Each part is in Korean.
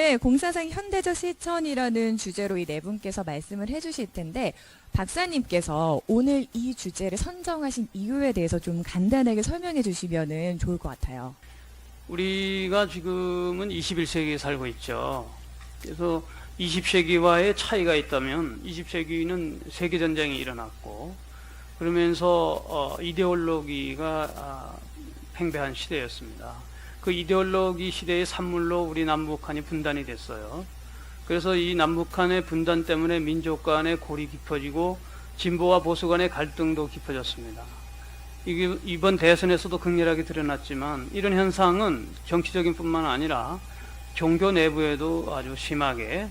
오늘 공사상 현대적 실천이라는 주제로 이 네 분께서 말씀을 해주실 텐데 박사님께서 오늘 이 주제를 선정하신 이유에 대해서 좀 간단하게 설명해 주시면 좋을 것 같아요. 우리가 지금은 21세기에 살고 있죠. 그래서 20세기와의 차이가 있다면 20세기는 세계전쟁이 일어났고 그러면서 이데올로기가 팽배한 시대였습니다. 그 이데올로기 시대의 산물로 우리 남북한이 분단이 됐어요. 그래서 이 남북한의 분단 때문에 민족 간의 골이 깊어지고 진보와 보수 간의 갈등도 깊어졌습니다. 이게 이번 대선에서도 극렬하게 드러났지만 이런 현상은 정치적인 뿐만 아니라 종교 내부에도 아주 심하게,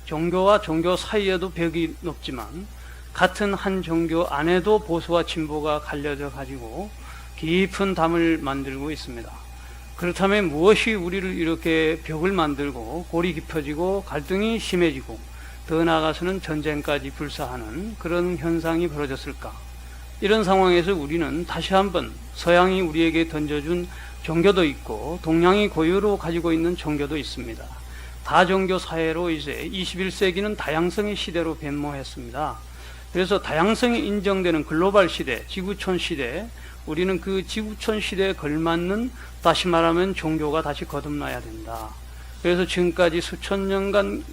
종교와 종교 사이에도 벽이 높지만 같은 한 종교 안에도 보수와 진보가 갈려져 가지고 깊은 담을 만들고 있습니다. 그렇다면 무엇이 우리를 이렇게 벽을 만들고 골이 깊어지고 갈등이 심해지고 더 나아가서는 전쟁까지 불사하는 그런 현상이 벌어졌을까? 이런 상황에서 우리는 다시 한번 서양이 우리에게 던져준 종교도 있고 동양이 고유로 가지고 있는 종교도 있습니다. 다종교 사회로 이제 21세기는 다양성의 시대로 변모했습니다. 그래서 다양성이 인정되는 글로벌 시대, 지구촌 시대, 우리는 그 지구촌 시대에 걸맞는 다시 말하면 종교가 다시 거듭나야 된다. 그래서 지금까지 수천 년간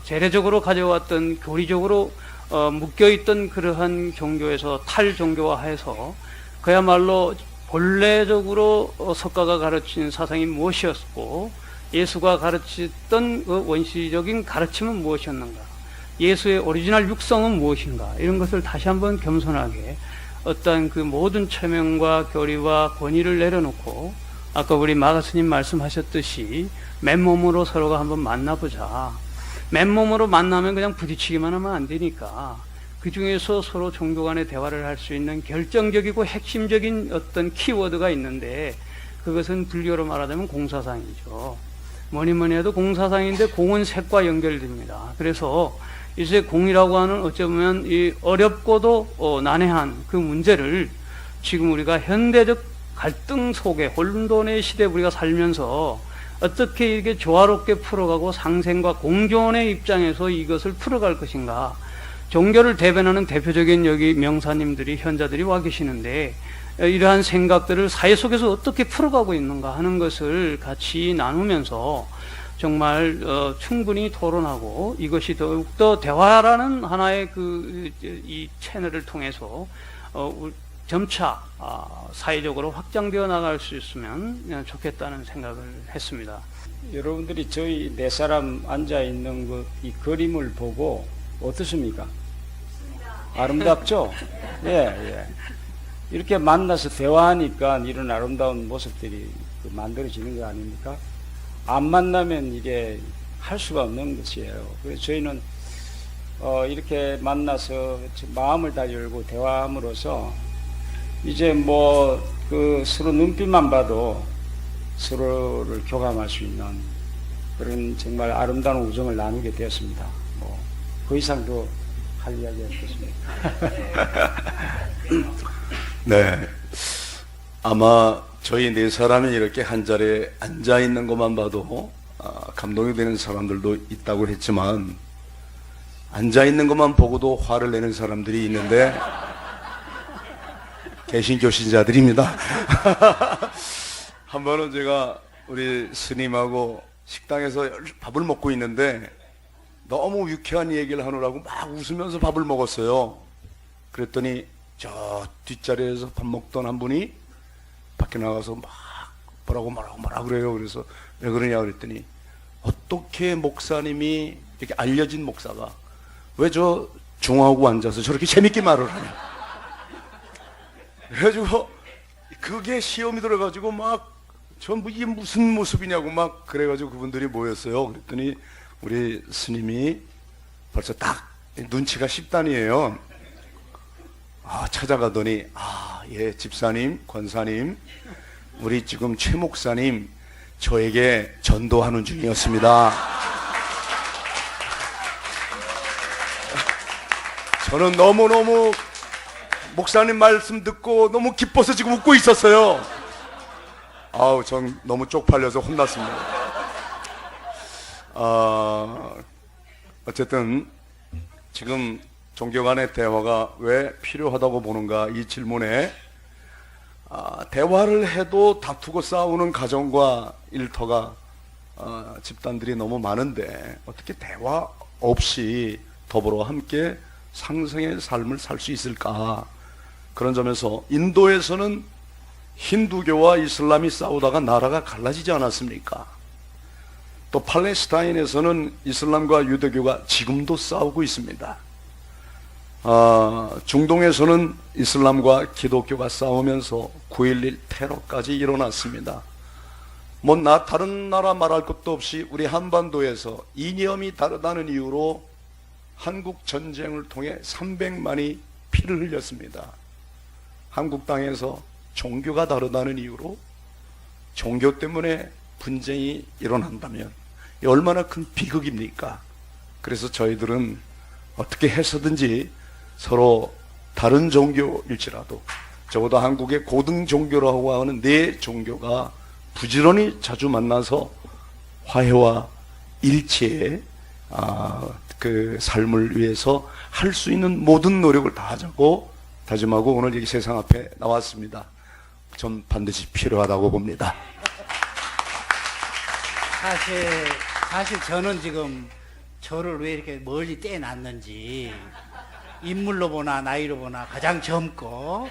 재래적으로 가져왔던 교리적으로 묶여있던 그러한 종교에서 탈종교화해서 그야말로 본래적으로 석가가 가르친 사상이 무엇이었고 예수가 가르쳤던 그 원시적인 가르침은 무엇이었는가, 예수의 오리지널 육성은 무엇인가, 이런 것을 다시 한번 겸손하게 어떤 그 모든 체면과 교리와 권위를 내려놓고 아까 우리 마가스님 말씀하셨듯이 맨몸으로 서로가 한번 만나보자. 맨몸으로 만나면 그냥 부딪히기만 하면 안 되니까 그 중에서 서로 종교 간의 대화를 할 수 있는 결정적이고 핵심적인 어떤 키워드가 있는데 그것은 불교로 말하자면 공사상이죠. 뭐니 해도 공사상인데 공은 색과 연결됩니다. 그래서 이제 공이라고 하는 어쩌면 이 어렵고도 난해한 그 문제를 지금 우리가 현대적 갈등 속에 혼돈의 시대에 우리가 살면서 어떻게 이게 조화롭게 풀어가고 상생과 공존의 입장에서 이것을 풀어갈 것인가. 종교를 대변하는 대표적인 여기 명사님들이, 현자들이 와 계시는데 이러한 생각들을 사회 속에서 어떻게 풀어가고 있는가 하는 것을 같이 나누면서 정말 충분히 토론하고 이것이 더욱더 대화라는 하나의 이 채널을 통해서 점차 사회적으로 확장되어 나갈 수 있으면 좋겠다는 생각을 했습니다. 여러분들이 저희 네 사람 앉아 있는 이 그림을 보고 어떻습니까? 아름답죠? 예. 이렇게 만나서 대화하니까 이런 아름다운 모습들이 만들어지는 거 아닙니까? 안 만나면 이게 할 수가 없는 것이에요. 그래서 저희는 이렇게 만나서 마음을 다 열고 대화함으로써 이제 서로 눈빛만 봐도 서로를 교감할 수 있는 그런 정말 아름다운 우정을 나누게 되었습니다. 그 이상 더 할 이야기가 없겠습니다. 네. 아마 저희 네 사람이 이렇게 한 자리에 앉아 있는 것만 봐도 감동이 되는 사람들도 있다고 했지만 앉아 있는 것만 보고도 화를 내는 사람들이 있는데 개신교 신자들입니다. 한 번은 제가 우리 스님하고 식당에서 밥을 먹고 있는데 너무 유쾌한 얘기를 하느라고 막 웃으면서 밥을 먹었어요. 그랬더니 저 뒷자리에서 밥 먹던 한 분이 밖에 나가서 막 뭐라고 그래요. 그래서 왜 그러냐 그랬더니 어떻게 목사님이 이렇게 알려진 목사가 왜 저 중하고 앉아서 저렇게 재밌게 말을 하냐. 그래가지고 그게 시험이 들어가지고 막 전부 이게 무슨 모습이냐고 막 그래가지고 그분들이 모였어요. 그랬더니 우리 스님이 벌써 딱 눈치가 10단이에요. 찾아가더니 예, 집사님, 권사님, 우리 지금 최 목사님 저에게 전도하는 중이었습니다. 저는 너무너무 목사님 말씀 듣고 너무 기뻐서 지금 웃고 있었어요. 전 너무 쪽팔려서 혼났습니다. 어쨌든 지금 종교 간의 대화가 왜 필요하다고 보는가 이 질문에 대화를 해도 다투고 싸우는 가정과 일터가 집단들이 너무 많은데 어떻게 대화 없이 더불어 함께 상생의 삶을 살 수 있을까? 그런 점에서 인도에서는 힌두교와 이슬람이 싸우다가 나라가 갈라지지 않았습니까? 또 팔레스타인에서는 이슬람과 유대교가 지금도 싸우고 있습니다. 중동에서는 이슬람과 기독교가 싸우면서 9.11 테러까지 일어났습니다. 다른 나라 말할 것도 없이 우리 한반도에서 이념이 다르다는 이유로 한국 전쟁을 통해 300만이 피를 흘렸습니다. 한국 땅에서 종교가 다르다는 이유로 종교 때문에 분쟁이 일어난다면 이 얼마나 큰 비극입니까? 그래서 저희들은 어떻게 해서든지 서로 다른 종교일지라도 적어도 한국의 고등 종교라고 하는 네 종교가 부지런히 자주 만나서 화해와 일치의 그 삶을 위해서 할 수 있는 모든 노력을 다하자고 다짐하고 오늘 여기 세상 앞에 나왔습니다. 전 반드시 필요하다고 봅니다. 사실 저는 지금 저를 왜 이렇게 멀리 떼놨는지 인물로 보나 나이로 보나 가장 젊고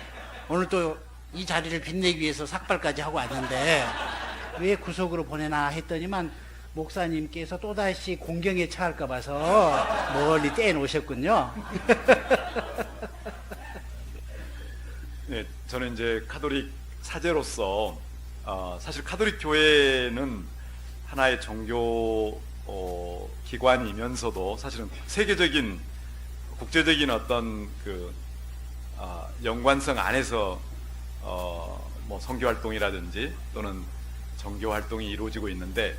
오늘 또 이 자리를 빛내기 위해서 삭발까지 하고 왔는데 왜 구석으로 보내나 했더니만 목사님께서 또다시 공경에 처할까 봐서 멀리 떼놓으셨군요. 네, 저는 이제 카톨릭 사제로서 사실 카톨릭 교회는 하나의 종교 기관이면서도 사실은 세계적인 국제적인 어떤 그 연관성 안에서 뭐 선교 활동이라든지 또는 정교 활동이 이루어지고 있는데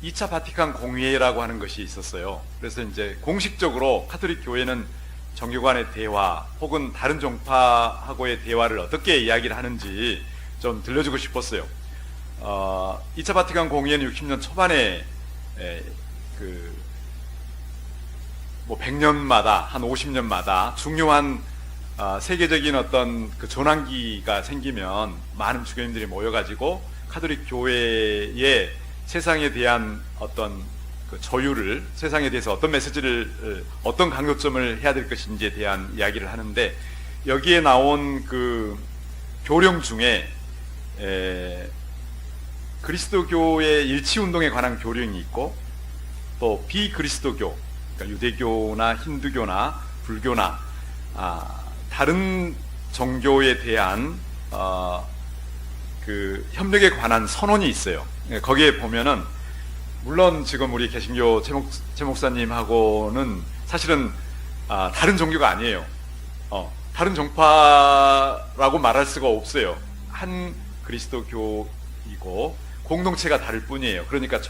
2차 바티칸 공회라고 하는 것이 있었어요. 그래서 이제 공식적으로 카톨릭 교회는 종교 간의 대화 혹은 다른 종파하고의 대화를 어떻게 이야기를 하는지 좀 들려주고 싶었어요. 2차 바티칸 공회는 60년 초반에 뭐 100년마다 한 50년마다 중요한 세계적인 어떤 그 전환기가 생기면 많은 주교님들이 모여가지고 카톨릭 교회의 세상에 대한 어떤 그 조율을, 세상에 대해서 어떤 메시지를, 어떤 강조점을 해야 될 것인지에 대한 이야기를 하는데, 여기에 나온 그 교령 중에 그리스도교의 일치운동에 관한 교령이 있고, 또 비그리스도교, 그러니까 유대교나 힌두교나 불교나 다른 종교에 대한 그 협력에 관한 선언이 있어요. 거기에 보면은 물론 지금 우리 개신교 최 목사님하고는 사실은 다른 종교가 아니에요. 다른 종파라고 말할 수가 없어요. 한 그리스도교이고 공동체가 다를 뿐이에요. 그러니까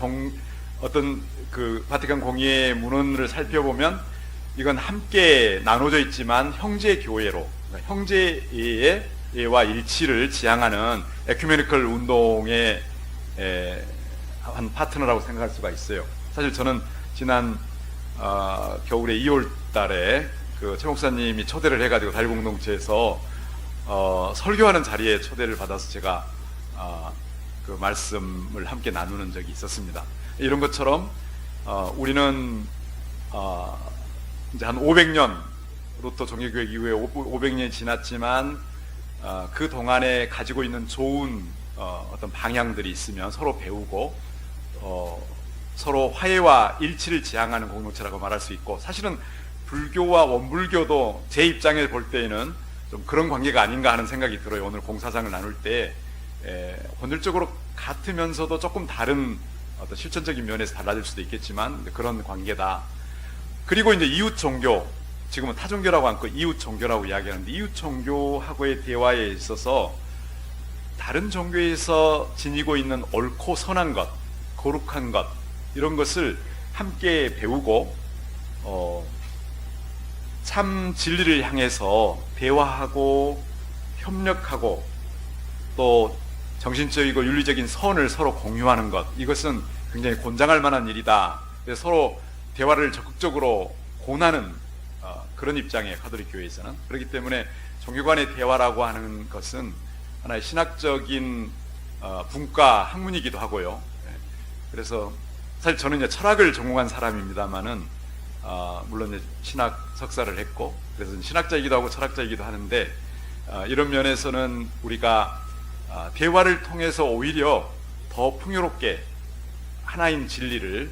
어떤 그 바티칸 공의회 문헌을 살펴보면 이건 함께 나눠져 있지만 형제 교회로, 그러니까 형제와 일치를 지향하는 에큐메니컬 운동의 한 파트너라고 생각할 수가 있어요. 사실 저는 지난 겨울에 2월 달에 그 최 목사님이 초대를 해가지고 다일공동체에서 설교하는 자리에 초대를 받아서 제가 그 말씀을 함께 나누는 적이 있었습니다. 이런 것처럼 우리는 이제 한 500년 로또 종교교육 이후에 500년이 지났지만 그 동안에 가지고 있는 좋은 어떤 방향들이 있으면 서로 배우고 서로 화해와 일치를 지향하는 공동체라고 말할 수 있고, 사실은 불교와 원불교도 제 입장에 볼 때에는 좀 그런 관계가 아닌가 하는 생각이 들어요. 오늘 공사장을 나눌 때 본질적으로 같으면서도 조금 다른 어떤 실천적인 면에서 달라질 수도 있겠지만 그런 관계다. 그리고 이제 이웃 종교, 지금은 타종교라고 않고 이웃 종교라고 이야기하는데, 이웃 종교하고의 대화에 있어서 다른 종교에서 지니고 있는 옳고 선한 것, 거룩한 것, 이런 것을 함께 배우고 참 진리를 향해서 대화하고 협력하고 또 정신적이고 윤리적인 선을 서로 공유하는 것, 이것은 굉장히 권장할 만한 일이다 서로 대화를 적극적으로 권하는 그런 입장의 가톨릭 교회에서는. 그렇기 때문에 종교 간의 대화라고 하는 것은 하나의 신학적인 분과 학문이기도 하고요. 그래서 사실 저는 이제 철학을 전공한 사람입니다만은 물론 이제 신학 석사를 했고 그래서 신학자이기도 하고 철학자이기도 하는데 이런 면에서는 우리가 대화를 통해서 오히려 더 풍요롭게 하나인 진리를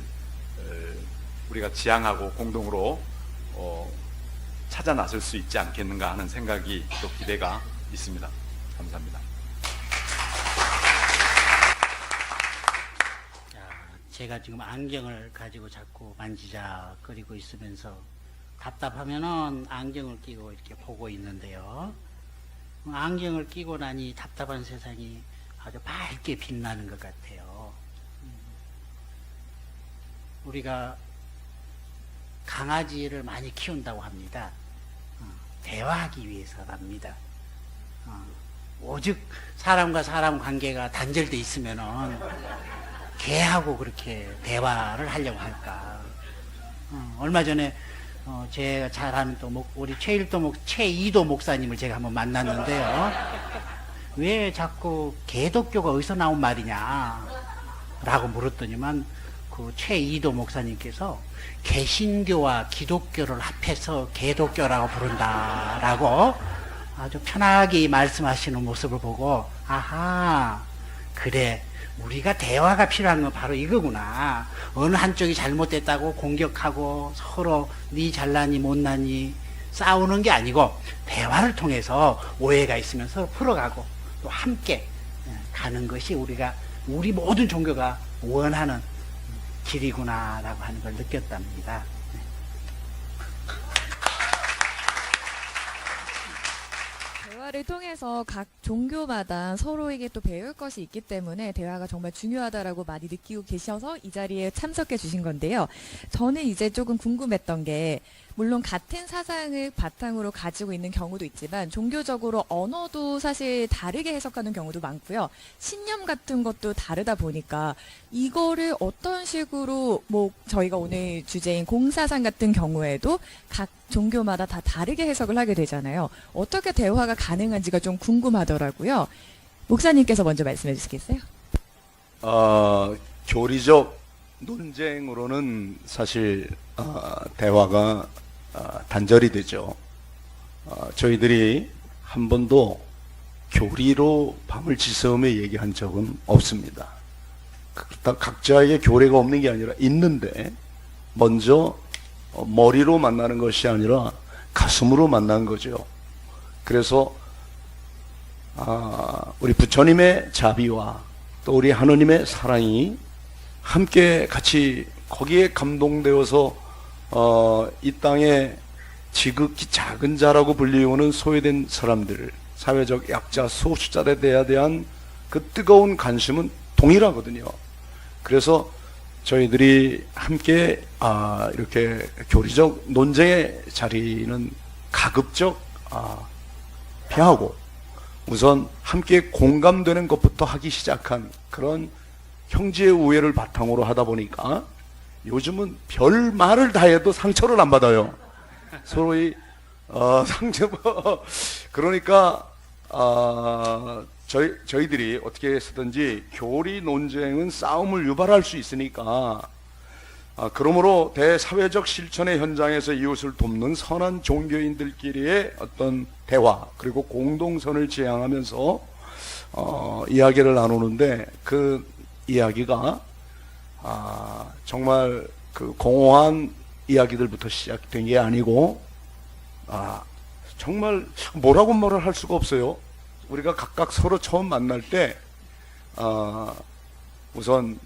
우리가 지향하고 공동으로 찾아 나설 수 있지 않겠는가 하는 생각이 또 기대가 있습니다. 감사합니다. 제가 지금 안경을 가지고 자꾸 만지작거리고 있으면서 답답하면은 안경을 끼고 이렇게 보고 있는데요. 안경을 끼고 나니 답답한 세상이 아주 밝게 빛나는 것 같아요. 우리가 강아지를 많이 키운다고 합니다. 대화하기 위해서랍니다. 오직 사람과 사람 관계가 단절돼 있으면은 개하고 그렇게 대화를 하려고 할까. 얼마 전에 제가 잘 아는 또 우리 최이도 목사님을 제가 한번 만났는데요. 왜 자꾸 개독교가 어디서 나온 말이냐 라고 물었더니만 그 최이도 목사님께서 개신교와 기독교를 합해서 개독교라고 부른다라고 아주 편하게 말씀하시는 모습을 보고 아하, 그래, 우리가 대화가 필요한 건 바로 이거구나. 어느 한쪽이 잘못됐다고 공격하고 서로 네 잘나니 못나니 싸우는 게 아니고 대화를 통해서 오해가 있으면 서로 풀어가고 또 함께 가는 것이 우리 모든 종교가 원하는 길이구나라고 하는 걸 느꼈답니다. 대화를 통해서 각 종교마다 서로에게 또 배울 것이 있기 때문에 대화가 정말 중요하다라고 많이 느끼고 계셔서 이 자리에 참석해 주신 건데요. 저는 이제 조금 궁금했던 게 물론 같은 사상을 바탕으로 가지고 있는 경우도 있지만 종교적으로 언어도 사실 다르게 해석하는 경우도 많고요. 신념 같은 것도 다르다 보니까 이거를 어떤 식으로 저희가 오늘 주제인 공사상 같은 경우에도 각 종교마다 다 다르게 해석을 하게 되잖아요. 어떻게 대화가 가능한지가 좀 궁금하더라고요. 목사님께서 먼저 말씀해 주시겠어요? 교리적 논쟁으로는 사실 대화가 단절이 되죠. 저희들이 한 번도 교리로 밤을 지새우며 얘기한 적은 없습니다. 각자에게 교리가 없는 게 아니라 있는데 먼저 머리로 만나는 것이 아니라 가슴으로 만난 거죠. 그래서 우리 부처님의 자비와 또 우리 하느님의 사랑이 함께 같이 거기에 감동되어서 이 땅에 지극히 작은 자라고 불리우는 소외된 사람들, 사회적 약자, 소수자에 대한 그 뜨거운 관심은 동일하거든요. 그래서 저희들이 함께 이렇게 교리적 논쟁의 자리는 가급적 피하고 우선 함께 공감되는 것부터 하기 시작한 그런 형제의 우애를 바탕으로 하다 보니까 요즘은 별 말을 다 해도 상처를 안 받아요. 서로의 상처. 그러니까 저희들이 어떻게 해서든지 교리 논쟁은 싸움을 유발할 수 있으니까 그러므로 대사회적 실천의 현장에서 이웃을 돕는 선한 종교인들끼리의 어떤 대화 그리고 공동선을 지향하면서 이야기를 나누는데 그 이야기가 정말 그 공허한 이야기들부터 시작된 게 아니고 정말 뭐라고 말을 할 수가 없어요. 우리가 각각 서로 처음 만날 때 우선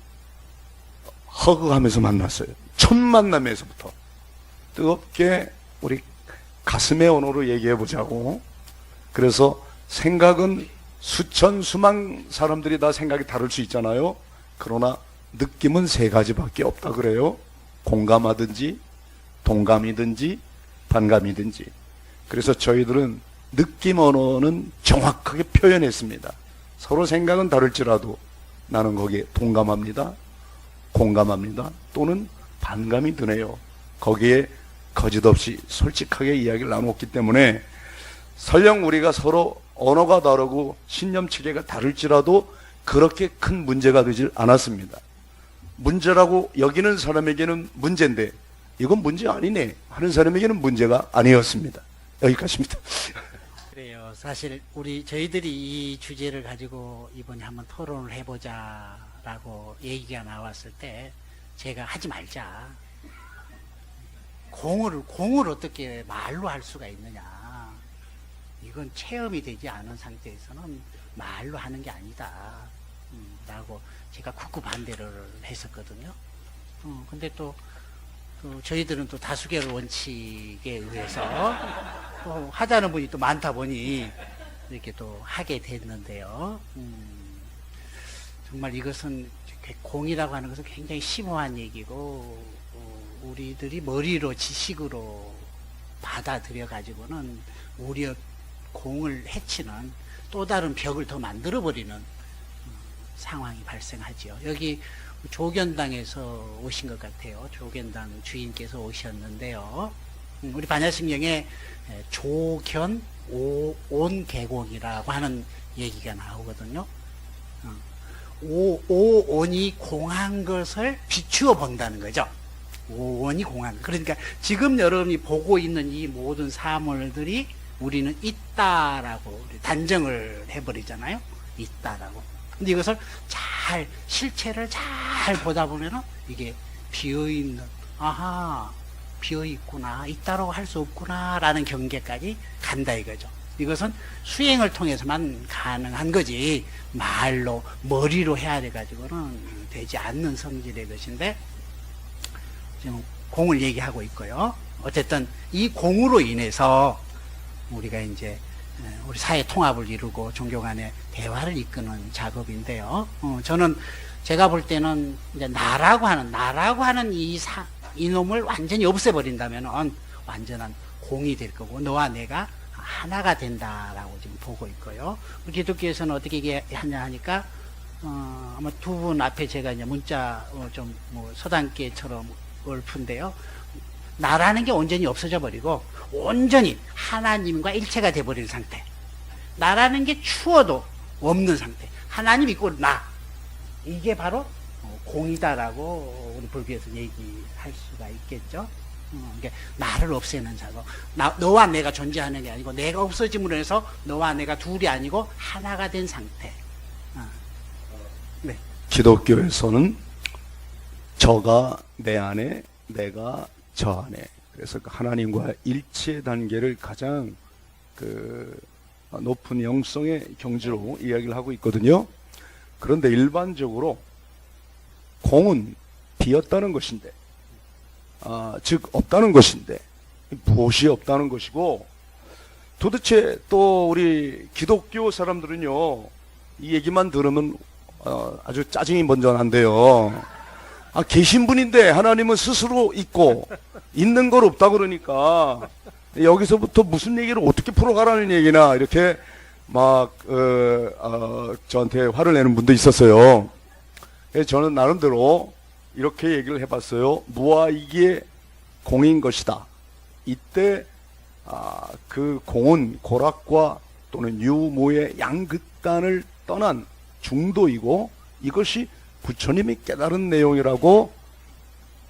허그하면서 만났어요. 첫 만남에서부터 뜨겁게 우리 가슴의 언어로 얘기해 보자고. 그래서 생각은 수천 수만 사람들이 다 생각이 다를 수 있잖아요. 그러나 느낌은 세 가지밖에 없다 그래요. 공감하든지 동감이든지 반감이든지. 그래서 저희들은 느낌 언어는 정확하게 표현했습니다. 서로 생각은 다를지라도 나는 거기에 동감합니다, 공감합니다, 또는 반감이 드네요. 거기에 거짓없이 솔직하게 이야기를 나눴기 때문에 설령 우리가 서로 언어가 다르고 신념 체계가 다를지라도 그렇게 큰 문제가 되질 않았습니다. 문제라고 여기는 사람에게는 문제인데 이건 문제 아니네 하는 사람에게는 문제가 아니었습니다. 여기까지입니다. 그래요. 사실 저희들이 이 주제를 가지고 이번에 한번 토론을 해보자라고 얘기가 나왔을 때 제가 하지 말자. 공을 어떻게 말로 할 수가 있느냐. 이건 체험이 되지 않은 상태에서는 말로 하는 게 아니다. 라고 제가 굳고 반대를 했었거든요. 근데 또 저희들은 또 다수결 원칙에 의해서 또 하자는 분이 또 많다 보니 이렇게 또 하게 됐는데요. 정말 이것은 공이라고 하는 것은 굉장히 심오한 얘기고 우리들이 머리로 지식으로 받아들여 가지고는 오히려 공을 해치는 또 다른 벽을 더 만들어 버리는 상황이 발생하지요. 여기 조견당에서 오신 것 같아요. 조견당 주인께서 오셨는데요. 우리 반야심경에 조견 온계공이라고 하는 얘기가 나오거든요. 오온이 공한 것을 비추어 본다는 거죠. 오온이 공한. 그러니까 지금 여러분이 보고 있는 이 모든 사물들이 우리는 있다라고 단정을 해버리잖아요. 있다라고. 근데 이것을 실체를 잘 보다 보면은 이게 비어있는, 비어있구나, 있다라고 할 수 없구나, 라는 경계까지 간다 이거죠. 이것은 수행을 통해서만 가능한 거지, 말로, 머리로 해야 돼가지고는 되지 않는 성질의 것인데, 지금 공을 얘기하고 있고요. 어쨌든 이 공으로 인해서 우리가 이제 우리 사회 통합을 이루고 종교 간의 대화를 이끄는 작업인데요. 저는 제가 볼 때는 이제 나라고 하는 이놈을 완전히 없애버린다면 완전한 공이 될 거고 너와 내가 하나가 된다라고 지금 보고 있고요. 우리 기독교에서는 어떻게 얘기하냐 하니까 아마 두 분 앞에 제가 이제 문자 좀 뭐 서당계처럼 옳픈데요. 나라는 게 온전히 없어져 버리고 온전히 하나님과 일체가 돼버리는 상태. 나라는 게 추워도 없는 상태. 하나님 있고 나. 이게 바로 공이다라고 우리 불교에서 얘기할 수가 있겠죠. 그러니까 나를 없애는 작업. 너와 내가 존재하는 게 아니고 내가 없어짐으로 해서 너와 내가 둘이 아니고 하나가 된 상태. 네. 기독교에서는 저가 내 안에, 내가 저 안에. 그래서 하나님과 일치의 단계를 가장 높은 영성의 경지로 이야기를 하고 있거든요. 그런데 일반적으로 공은 비었다는 것인데, 즉 없다는 것인데 무엇이 없다는 것이고, 도대체 또 우리 기독교 사람들은요, 이 얘기만 들으면 아주 짜증이 먼저 난대요. 계신 분인데 하나님은 스스로 있고 있는 걸 없다 그러니까 여기서부터 무슨 얘기를 어떻게 풀어가라는 얘기나 이렇게 막 저한테 화를 내는 분도 있었어요. 그래서 저는 나름대로 이렇게 얘기를 해봤어요. 무아이기의 공인 것이다. 이때 그 공은 고락과 또는 유무의 양극단을 떠난 중도이고 이것이 부처님이 깨달은 내용이라고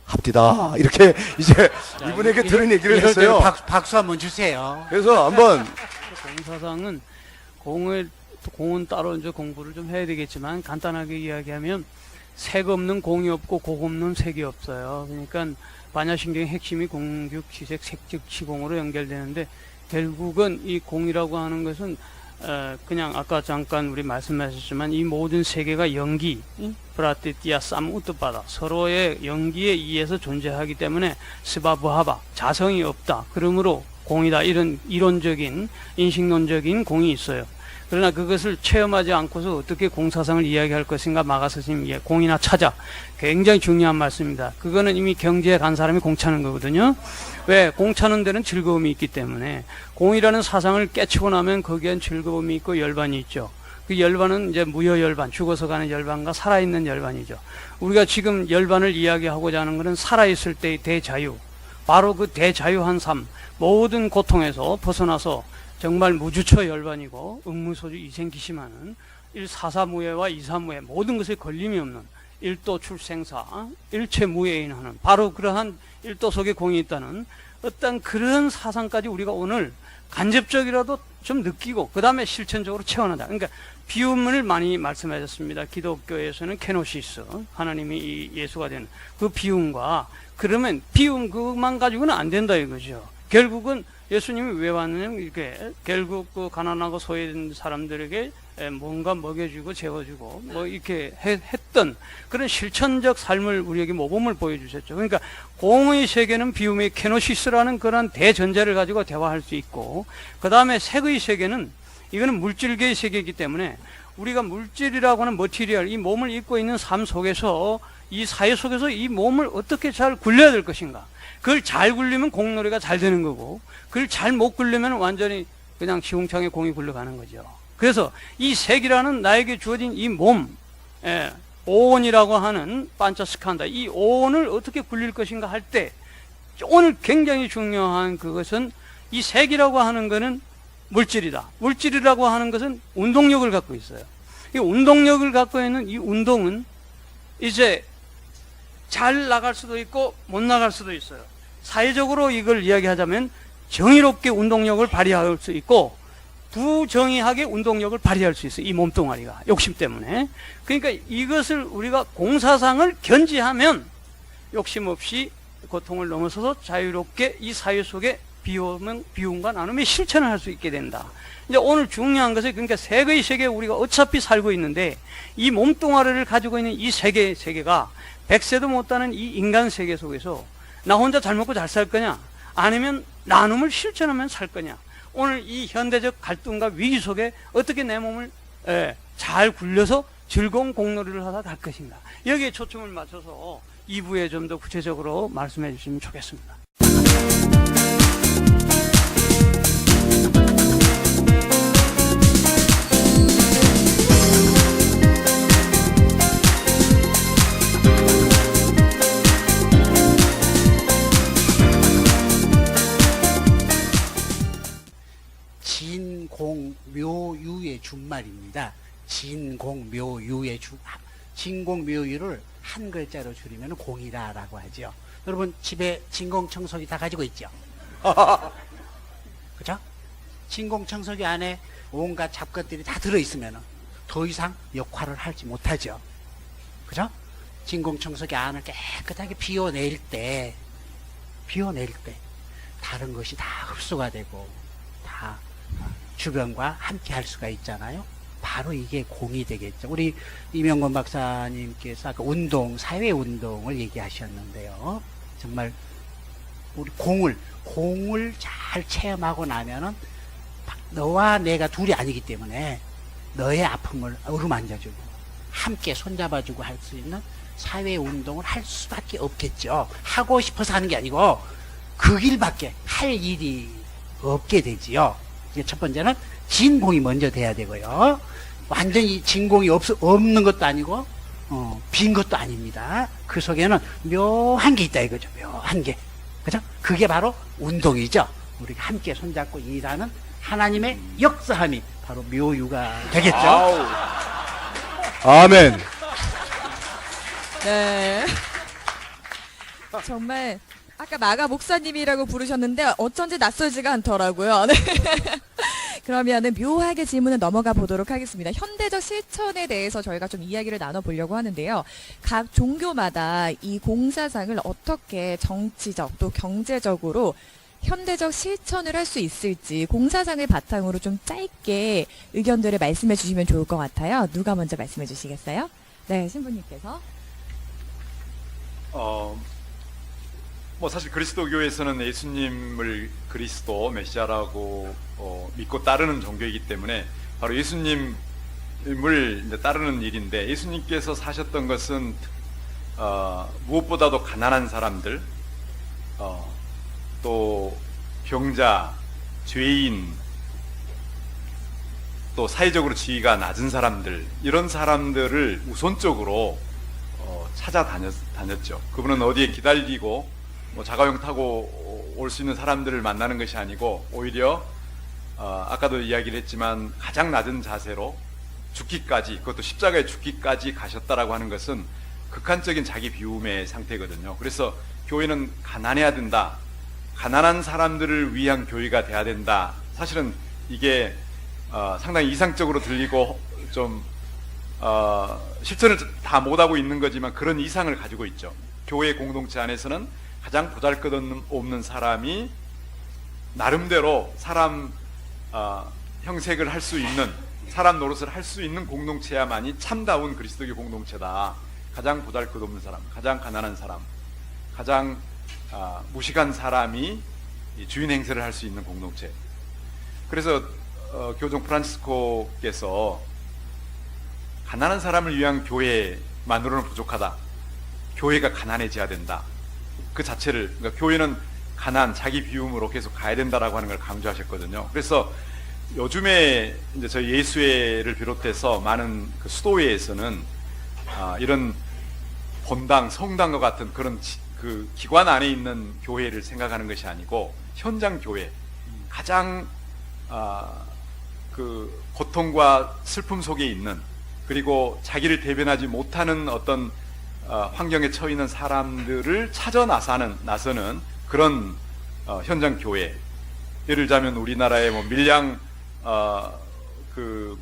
합디다. 이렇게 이제 이분에게 들은 얘기를 했어요. 박수 한번 주세요. 그래서 한번 공사상은 공은 따로 이제 공부를 좀 해야 되겠지만 간단하게 이야기하면 색 없는 공이 없고 곡 없는 색이 없어요. 그러니까 반야신경의 핵심이 공즉 지색 색즉 시공으로 연결되는데 결국은 이 공이라고 하는 것은 그냥 아까 잠깐 우리 말씀하셨지만 이 모든 세계가 연기, 브라티티아 쌈 우뜨바다 서로의 연기에 의해서 존재하기 때문에 스바부하바 자성이 없다. 그러므로 공이다. 이런 이론적인 인식론적인 공이 있어요. 그러나 그것을 체험하지 않고서 어떻게 공사상을 이야기할 것인가 마가스님 공이나 찾아 굉장히 중요한 말씀입니다. 그거는 이미 경지에 간 사람이 공차는 거거든요. 왜? 공차는 데는 즐거움이 있기 때문에 공이라는 사상을 깨치고 나면 거기엔 즐거움이 있고 열반이 있죠. 그 열반은 이제 무여 열반, 죽어서 가는 열반과 살아있는 열반이죠. 우리가 지금 열반을 이야기하고자 하는 것은 살아있을 때의 대자유, 바로 그 대자유한 삶, 모든 고통에서 벗어나서 정말 무주처 열반이고 응무소주 이생기심하는 144무예와 2사무예 모든 것에 걸림이 없는 일도 출생사, 일체무예인하는 바로 그러한 일도 속에 공이 있다는 어떤 그런 사상까지 우리가 오늘 간접적이라도 좀 느끼고 그 다음에 실천적으로 체험하자. 그러니까 비움을 많이 말씀하셨습니다. 기독교에서는 케노시스, 하나님이 이 예수가 되는 그 비움과, 그러면 비움 그만 가지고는 안 된다 이거죠. 결국은 예수님이 왜 왔느냐면 이렇게 결국 그 가난하고 소외된 사람들에게 뭔가 먹여주고 재워주고 뭐 이렇게 했던 그런 실천적 삶을 우리에게 모범을 보여주셨죠. 그러니까 공의 세계는 비움의 케노시스라는 그런 대전제를 가지고 대화할 수 있고, 그 다음에 색의 세계는 이거는 물질계의 세계이기 때문에 우리가 물질이라고 하는 머티리얼, 이 몸을 입고 있는 삶 속에서 이 사회 속에서 이 몸을 어떻게 잘 굴려야 될 것인가, 그걸 잘 굴리면 공놀이가 잘 되는 거고, 그걸 잘 못 굴리면 완전히 그냥 시궁창에 공이 굴러가는 거죠. 그래서 이 색이라는 나에게 주어진 이 몸, 오온이라고 하는 반차스칸다, 이 오온을 어떻게 굴릴 것인가 할 때 오늘 굉장히 중요한 그것은 이 색이라고 하는 것은 물질이다. 물질이라고 하는 것은 운동력을 갖고 있어요. 이 운동력을 갖고 있는 이 운동은 이제 잘 나갈 수도 있고 못 나갈 수도 있어요. 사회적으로 이걸 이야기하자면 정의롭게 운동력을 발휘할 수 있고 부정의하게 운동력을 발휘할 수 있어요. 이 몸뚱아리가 욕심 때문에. 그러니까 이것을 우리가 공사상을 견지하면 욕심 없이 고통을 넘어서서 자유롭게 이 사회 속에 비움과 나눔의 실천을 할 수 있게 된다. 이제 오늘 중요한 것은, 그러니까 세계의 세계에 우리가 어차피 살고 있는데 이 몸뚱아리를 가지고 있는 이 세계가 100세도 못하는 이 인간 세계 속에서 나 혼자 잘 먹고 잘 살 거냐, 아니면 나눔을 실천하면 살 거냐, 오늘 이 현대적 갈등과 위기 속에 어떻게 내 몸을 잘 굴려서 즐거운 공놀이를 하다 갈 것인가, 여기에 초점을 맞춰서 2부에 좀 더 구체적으로 말씀해 주시면 좋겠습니다. 진공묘유의 준말입니다. 진공묘유의 준, 진공묘유를 한 글자로 줄이면 공이다라고 하죠. 여러분 집에 진공청소기 다 가지고 있죠? 그죠? 진공청소기 안에 온갖 잡것들이 다 들어있으면 더 이상 역할을 하지 못하죠. 그죠? 진공청소기 안을 깨끗하게 비워낼 때 다른 것이 다 흡수가 되고 다 주변과 함께 할 수가 있잖아요. 바로 이게 공이 되겠죠. 우리 이명건 박사님께서 아까 사회 운동을 얘기하셨는데요. 정말 우리 공을 잘 체험하고 나면은 너와 내가 둘이 아니기 때문에 너의 아픔을 어루만져주고 함께 손잡아주고 할 수 있는 사회 운동을 할 수밖에 없겠죠. 하고 싶어서 하는 게 아니고 그 길밖에 할 일이 없게 되지요. 첫 번째는 진공이 먼저 돼야 되고요. 완전히 진공이 없는 것도 아니고 빈 것도 아닙니다. 그 속에는 묘한 게 있다 이거죠. 묘한 게. 그죠? 그게 바로 운동이죠. 우리가 함께 손잡고 일하는 하나님의 역사함이 바로 묘유가 되겠죠. 아멘. 네. 정말 아까 마가 목사님이라고 부르셨는데 어쩐지 낯설지가 않더라고요. 네. 그러면은 묘하게 질문을 넘어가 보도록 하겠습니다. 현대적 실천에 대해서 저희가 좀 이야기를 나눠보려고 하는데요. 각 종교마다 이 공사상을 어떻게 정치적 또 경제적으로 현대적 실천을 할 수 있을지 공사상을 바탕으로 좀 짧게 의견들을 말씀해 주시면 좋을 것 같아요. 누가 먼저 말씀해 주시겠어요? 네, 신부님께서. 뭐 사실 그리스도교에서는 예수님을 그리스도 메시아라고 믿고 따르는 종교이기 때문에 바로 예수님을 이제 따르는 일인데, 예수님께서 사셨던 것은 무엇보다도 가난한 사람들, 또 병자, 죄인, 또 사회적으로 지위가 낮은 사람들, 이런 사람들을 우선적으로 찾아다녔죠. 그분은 어디에 기다리고 뭐 자가용 타고 올 수 있는 사람들을 만나는 것이 아니고 오히려 아까도 이야기를 했지만 가장 낮은 자세로 죽기까지, 그것도 십자가에 죽기까지 가셨다라고 하는 것은 극한적인 자기 비움의 상태거든요. 그래서 교회는 가난해야 된다, 가난한 사람들을 위한 교회가 돼야 된다. 사실은 이게 상당히 이상적으로 들리고 좀 실천을 다 못하고 있는 거지만 그런 이상을 가지고 있죠. 교회 공동체 안에서는 가장 보잘것없는 사람이 나름대로 사람 형색을 할 수 있는, 사람 노릇을 할 수 있는 공동체야만이 참다운 그리스도교 공동체다. 가장 보잘것없는 사람, 가장 가난한 사람, 가장 무식한 사람이 주인 행세를 할 수 있는 공동체. 그래서 교종 프란치스코께서 가난한 사람을 위한 교회만으로는 부족하다, 교회가 가난해져야 된다, 그 자체를, 그러니까 교회는 가난, 자기 비움으로 계속 가야 된다라고 하는 걸 강조하셨거든요. 그래서 요즘에 이제 저희 예수회를 비롯해서 많은 그 수도회에서는 이런 본당, 성당과 같은 그런 그 기관 안에 있는 교회를 생각하는 것이 아니고 현장 교회, 가장 그 고통과 슬픔 속에 있는, 그리고 자기를 대변하지 못하는 어떤 환경에 처해 있는 사람들을 찾아 나서는 그런 현장 교회. 예를 들자면 우리나라의 뭐 밀양 그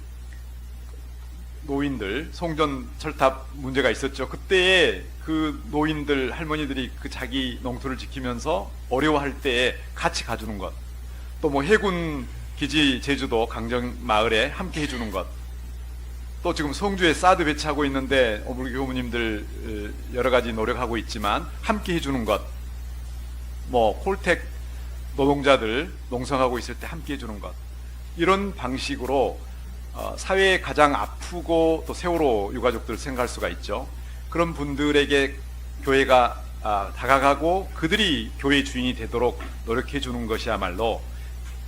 노인들 송전 철탑 문제가 있었죠. 그때에 그 노인들, 할머니들이 그 자기 농토를 지키면서 어려워할 때에 같이 가주는 것, 또 뭐 해군 기지 제주도 강정 마을에 함께 해주는 것, 또 지금 성주에 사드 배치하고 있는데 우리 교우님들 여러 가지 노력하고 있지만 함께 해주는 것, 뭐 콜텍 노동자들 농성하고 있을 때 함께 해주는 것, 이런 방식으로 사회에 가장 아프고 또 세월호 유가족들을 생각할 수가 있죠. 그런 분들에게 교회가 다가가고 그들이 교회의 주인이 되도록 노력해 주는 것이야말로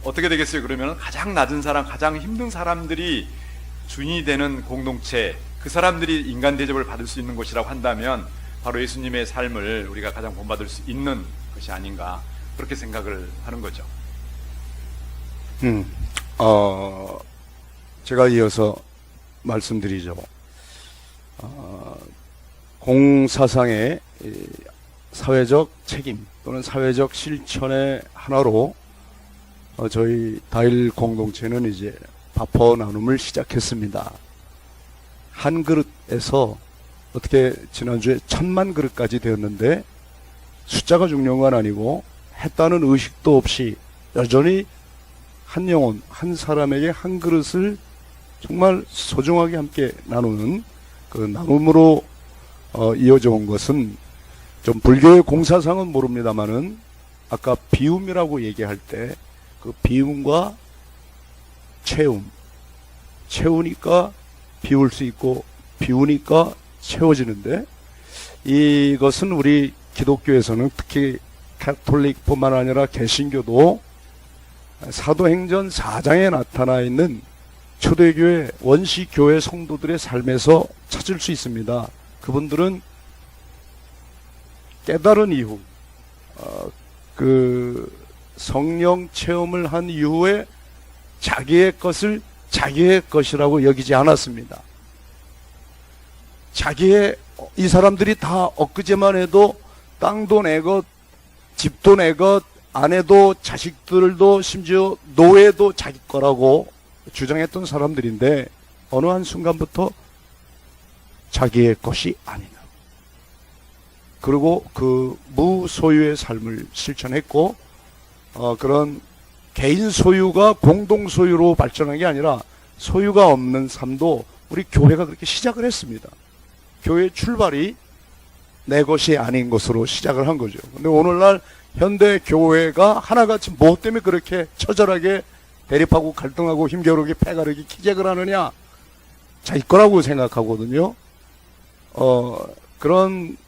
어떻게 되겠어요? 그러면 가장 낮은 사람, 가장 힘든 사람들이 주인이 되는 공동체, 그 사람들이 인간 대접을 받을 수 있는 곳이라고 한다면 바로 예수님의 삶을 우리가 가장 본받을 수 있는 것이 아닌가, 그렇게 생각을 하는 거죠. 제가 이어서 말씀드리죠. 공사상의 사회적 책임 또는 사회적 실천의 하나로 저희 다일 공동체는 이제 밥퍼 나눔을 시작했습니다. 한 그릇에서 어떻게 지난주에 1000만 그릇까지 되었는데 숫자가 중요한 건 아니고 했다는 의식도 없이 여전히 한 영혼, 한 사람에게 한 그릇을 정말 소중하게 함께 나누는 그 나눔으로 이어져 온 것은 좀 불교의 공사상은 모릅니다만은 아까 비움이라고 얘기할 때 그 비움과 채우니까 비울 수 있고 비우니까 채워지는데, 이것은 우리 기독교에서는 특히 가톨릭뿐만 아니라 개신교도 사도행전 4장에 나타나 있는 초대교회 원시교회 성도들의 삶에서 찾을 수 있습니다. 그분들은 깨달은 이후 그 성령 체험을 한 이후에 자기의 것을 자기의 것이라고 여기지 않았습니다. 이 사람들이 다 엊그제만 해도 땅도 내 것, 집도 내 것, 아내도 자식들도 심지어 노예도 자기 거라고 주장했던 사람들인데 어느 한순간부터 자기의 것이 아니다. 그리고 그 무소유의 삶을 실천했고 그런 개인 소유가 공동 소유로 발전한 게 아니라 소유가 없는 삶도 우리 교회가 그렇게 시작을 했습니다. 교회 출발이 내 것이 아닌 것으로 시작을 한 거죠. 근데 오늘날 현대 교회가 하나같이 무엇 때문에 그렇게 처절하게 대립하고 갈등하고 힘겨루기 패가르기 기적을 하느냐? 자기 거라고 생각하거든요. 그런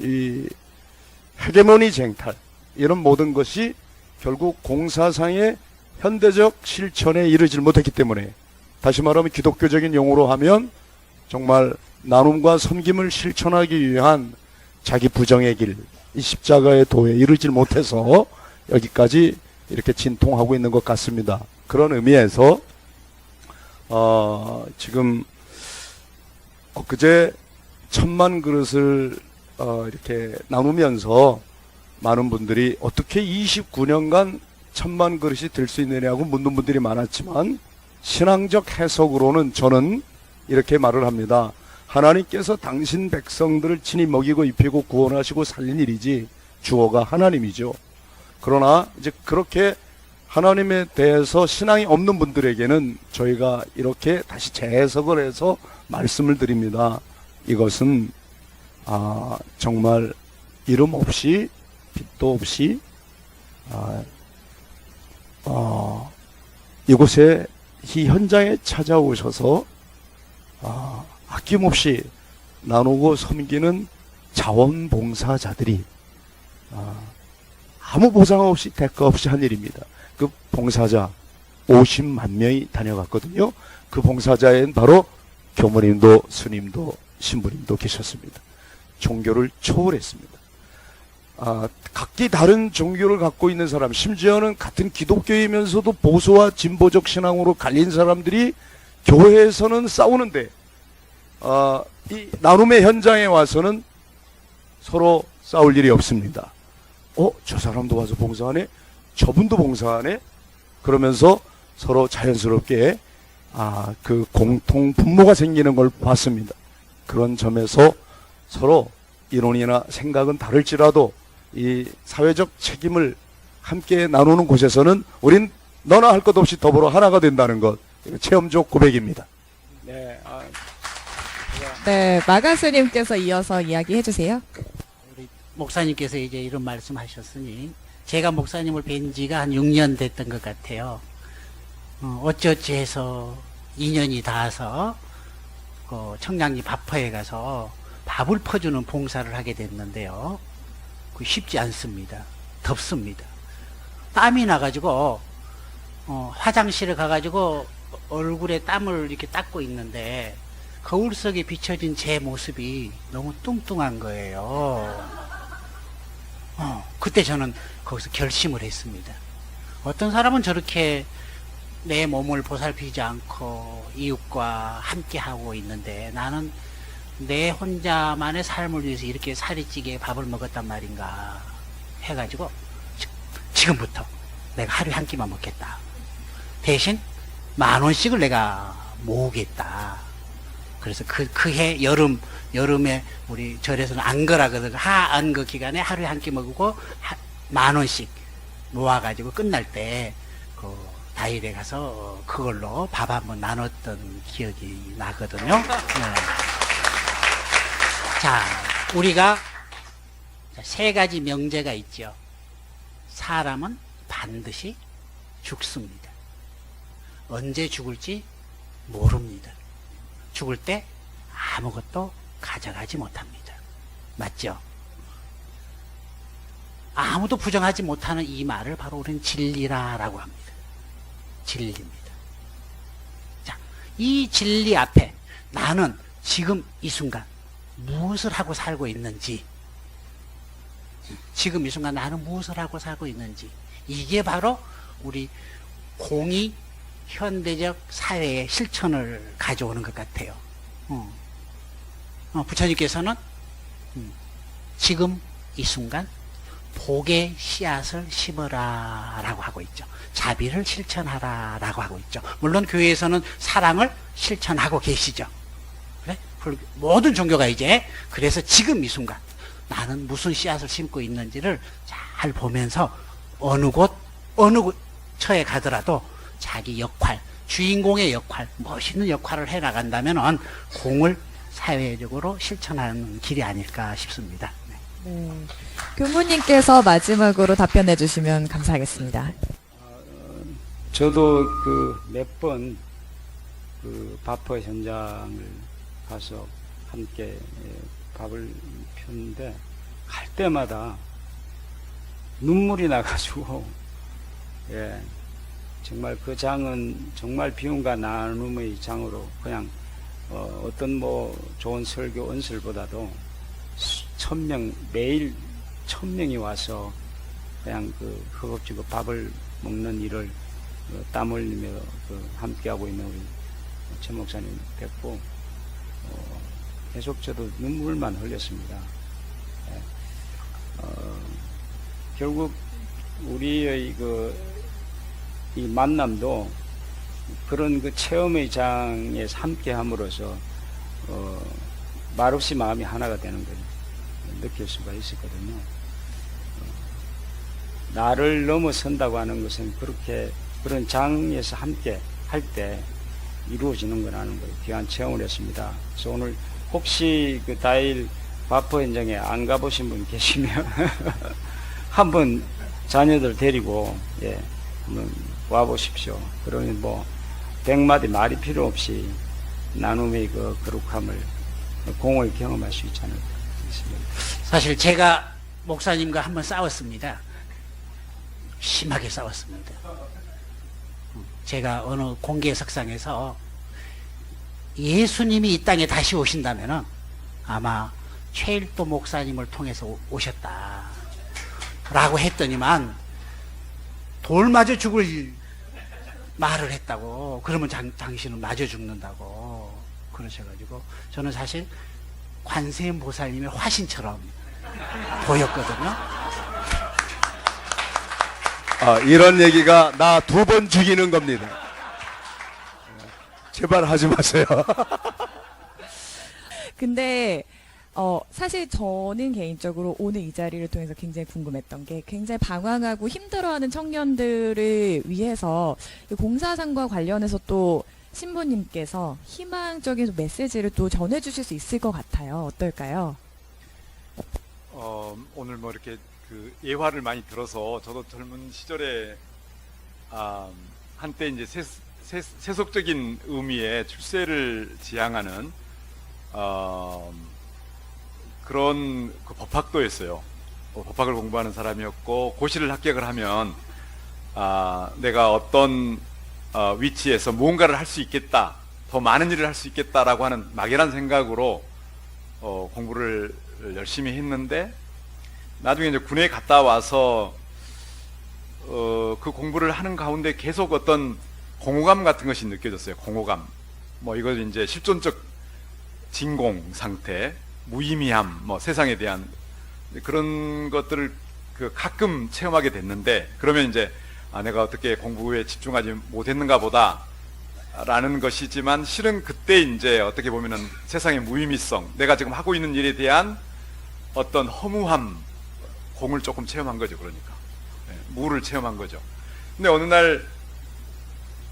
이 헤게모니 쟁탈, 이런 모든 것이 결국 공사상의 현대적 실천에 이르지 못했기 때문에 다시 말하면 기독교적인 용어로 하면 정말 나눔과 섬김을 실천하기 위한 자기 부정의 길, 이 십자가의 도에 이르질 못해서 여기까지 이렇게 진통하고 있는 것 같습니다. 그런 의미에서 지금 엊그제 1000만 그릇을 이렇게 나누면서 많은 분들이 어떻게 29년간 1000만 그릇이 될 수 있느냐고 묻는 분들이 많았지만, 신앙적 해석으로는 저는 이렇게 말을 합니다. 하나님께서 당신 백성들을 친히 먹이고 입히고 구원하시고 살린 일이지 주어가 하나님이죠. 그러나 이제 그렇게 하나님에 대해서 신앙이 없는 분들에게는 저희가 이렇게 다시 재해석을 해서 말씀을 드립니다. 이것은 정말 이름 없이 빛도 없이 이곳에 이 현장에 찾아오셔서 아낌없이 나누고 섬기는 자원봉사자들이 아무 보상 없이 대가 없이 한 일입니다. 그 봉사자 50만 명이 다녀갔거든요. 그 봉사자엔 바로 교모님도 스님도 신부님도 계셨습니다. 종교를 초월했습니다. 각기 다른 종교를 갖고 있는 사람, 심지어는 같은 기독교이면서도 보수와 진보적 신앙으로 갈린 사람들이 교회에서는 싸우는데 이 나눔의 현장에 와서는 서로 싸울 일이 없습니다. 저 사람도 와서 봉사하네, 저분도 봉사하네, 그러면서 서로 자연스럽게 그 공통 분모가 생기는 걸 봤습니다. 그런 점에서 서로 이론이나 생각은 다를지라도 이 사회적 책임을 함께 나누는 곳에서는 우린 너나 할 것 없이 더불어 하나가 된다는 것, 체험적 고백입니다. 네, 네, 마가스님께서 이어서 이야기해 주세요. 우리 목사님께서 이제 이런 말씀하셨으니 제가 목사님을 뵌 지가 한 6년 됐던 것 같아요. 어찌어찌 해서 인연이 닿아서 청량리 밥터에 가서 밥을 퍼주는 봉사를 하게 됐는데요. 그 쉽지 않습니다. 덥습니다. 땀이 나가지고 화장실에 가가지고 얼굴에 땀을 이렇게 닦고 있는데 거울 속에 비춰진 제 모습이 너무 뚱뚱한 거예요. 그때 저는 거기서 결심을 했습니다. 어떤 사람은 저렇게 내 몸을 보살피지 않고 이웃과 함께 하고 있는데 나는 내 혼자만의 삶을 위해서 이렇게 살이 찌게 밥을 먹었단 말인가 해가지고 지금부터 내가 하루에 한 끼만 먹겠다. 대신 10,000원씩을 내가 모으겠다. 그래서 그해 여름에 우리 절에서는 안거라거든. 하안거 기간에 하루에 한 끼 먹고 10,000원씩 모아가지고 끝날 때 그 다일에 가서 그걸로 밥 한번 나눴던 기억이 나거든요. 네. 자, 우리가 3가지 명제가 있죠. 사람은 반드시 죽습니다. 언제 죽을지 모릅니다. 죽을 때 아무것도 가져가지 못합니다. 맞죠? 아무도 부정하지 못하는 이 말을 바로 우리는 진리라라고 합니다. 진리입니다. 자, 이 진리 앞에 나는 지금 이 순간 무엇을 하고 살고 있는지, 지금 이 순간 나는 무엇을 하고 살고 있는지, 이게 바로 우리 공의 현대적 사회의 실천을 가져오는 것 같아요. 부처님께서는 지금 이 순간 복의 씨앗을 심어라 라고 하고 있죠. 자비를 실천하라 라고 하고 있죠. 물론 교회에서는 사랑을 실천하고 계시죠. 그래? 모든 종교가 이제 그래서 지금 이 순간 나는 무슨 씨앗을 심고 있는지를 잘 보면서 어느 곳 처에 가더라도 자기 역할, 주인공의 역할, 멋있는 역할을 해나간다면 공을 사회적으로 실천하는 길이 아닐까 싶습니다. 네. 교무님께서 마지막으로 답변해 주시면 감사하겠습니다. 저도 몇 번 밥터 현장을 가서 함께 밥을 폈는데 갈 때마다 눈물이 나가지고 정말 그 장은 정말 비움과 나눔의 장으로 그냥 어떤 뭐 좋은 설교 언설보다도 1000명 매일 1000명이 와서 그냥 그 허겁지겁 밥을 먹는 일을 땀 흘리며 함께하고 있는 우리 최 목사님 뵙고 계속 저도 눈물만 흘렸습니다. 예. 결국 우리의 이 만남도 그런 그 체험의 장에서 함께 함으로써 말없이 마음이 하나가 되는 걸 느낄 수가 있었거든요. 나를 넘어선다고 하는 것은 그렇게 그런 장에서 함께 할 때 이루어지는 거라는 걸 귀한 체험을 했습니다. 그래서 오늘 혹시 그 다일 바퍼 현장에 안 가보신 분 계시면 한번 자녀들 데리고 한번 와보십시오. 그러면 뭐 100마디 말이 필요 없이 나눔의 그 거룩함을 공을 경험할 수 있지 않을까 싶습니다. 사실 제가 목사님과 한번 싸웠습니다. 심하게 싸웠습니다. 제가 어느 공개석상에서 예수님이 이 땅에 다시 오신다면은 아마 최일도 목사님을 통해서 오셨다 라고 했더니만 돌 맞아 죽을 말을 했다고. 그러면 당신은 맞아 죽는다고 그러셔가지고 저는 사실 관세음보살님의 화신처럼 보였거든요. 이런 얘기가 나 2번 죽이는 겁니다. 제발 하지 마세요. 근데 사실 저는 개인적으로 오늘 이 자리를 통해서 굉장히 궁금했던 게 굉장히 방황하고 힘들어하는 청년들을 위해서 공사상과 관련해서 또 신부님께서 희망적인 메시지를 또 전해주실 수 있을 것 같아요. 어떨까요? 오늘 뭐 이렇게 그 예화를 많이 들어서 저도 젊은 시절에 한때 이제 세속적인 의미의 출세를 지향하는 그런 그 법학도였어요. 법학을 공부하는 사람이었고 고시를 합격을 하면 내가 어떤 위치에서 무언가를 할 수 있겠다, 더 많은 일을 할 수 있겠다라고 하는 막연한 생각으로 공부를 열심히 했는데 나중에 이제 군에 갔다 와서 그 공부를 하는 가운데 계속 어떤 공허감 같은 것이 느껴졌어요. 공허감. 뭐 이거 이제 실존적 진공 상태, 무의미함, 뭐 세상에 대한 그런 것들을 가끔 체험하게 됐는데, 그러면 이제 내가 어떻게 공부에 집중하지 못했는가 보다 라는 것이지만, 실은 그때 이제 어떻게 보면은 세상의 무의미성, 내가 지금 하고 있는 일에 대한 어떤 허무함, 공을 조금 체험한 거죠. 그러니까 무를 체험한 거죠. 근데 어느 날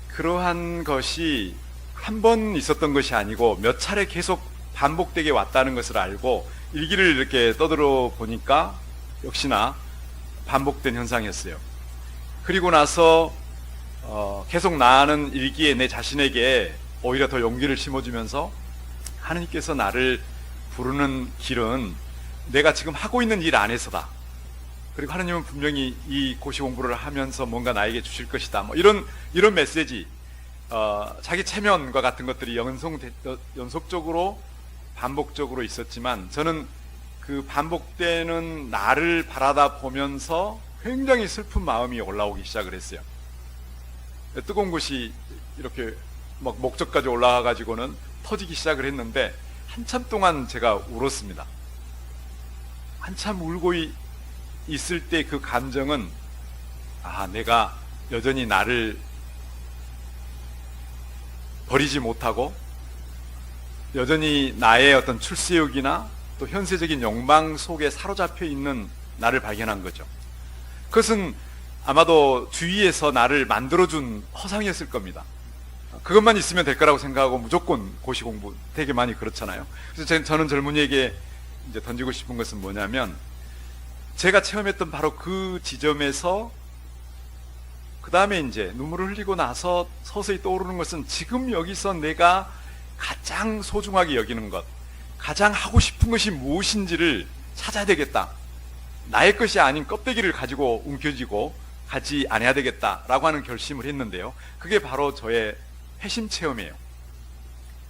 그러한 것이 한 번 있었던 것이 아니고 몇 차례 계속 반복되게 왔다는 것을 알고 일기를 이렇게 떠들어 보니까 역시나 반복된 현상이었어요. 그리고 나서 계속 나아가는 일기에 내 자신에게 오히려 더 용기를 심어주면서 하느님께서 나를 부르는 길은 내가 지금 하고 있는 일 안에서다. 그리고 하느님은 분명히 이 고시 공부를 하면서 뭔가 나에게 주실 것이다. 뭐 이런 메시지, 자기 체면과 같은 것들이 연속적으로 반복적으로 있었지만, 저는 그 반복되는 나를 바라다 보면서 굉장히 슬픈 마음이 올라오기 시작을 했어요. 뜨거운 것이 이렇게 막 목적까지 올라와 가지고는 터지기 시작을 했는데, 한참 동안 제가 울었습니다. 한참 울고 있을 때 그 감정은, 내가 여전히 나를 버리지 못하고 여전히 나의 어떤 출세욕이나 또 현세적인 욕망 속에 사로잡혀 있는 나를 발견한 거죠. 그것은 아마도 주위에서 나를 만들어준 허상이었을 겁니다. 그것만 있으면 될 거라고 생각하고 무조건 고시 공부, 되게 많이 그렇잖아요. 그래서 저는 젊은이에게 이제 던지고 싶은 것은 뭐냐면, 제가 체험했던 바로 그 지점에서 그 다음에 이제 눈물을 흘리고 나서 서서히 떠오르는 것은, 지금 여기서 내가 가장 소중하게 여기는 것, 가장 하고 싶은 것이 무엇인지를 찾아야 되겠다. 나의 것이 아닌 껍데기를 가지고 움켜쥐고 가지 않아야 되겠다라고 하는 결심을 했는데요. 그게 바로 저의 회심 체험이에요.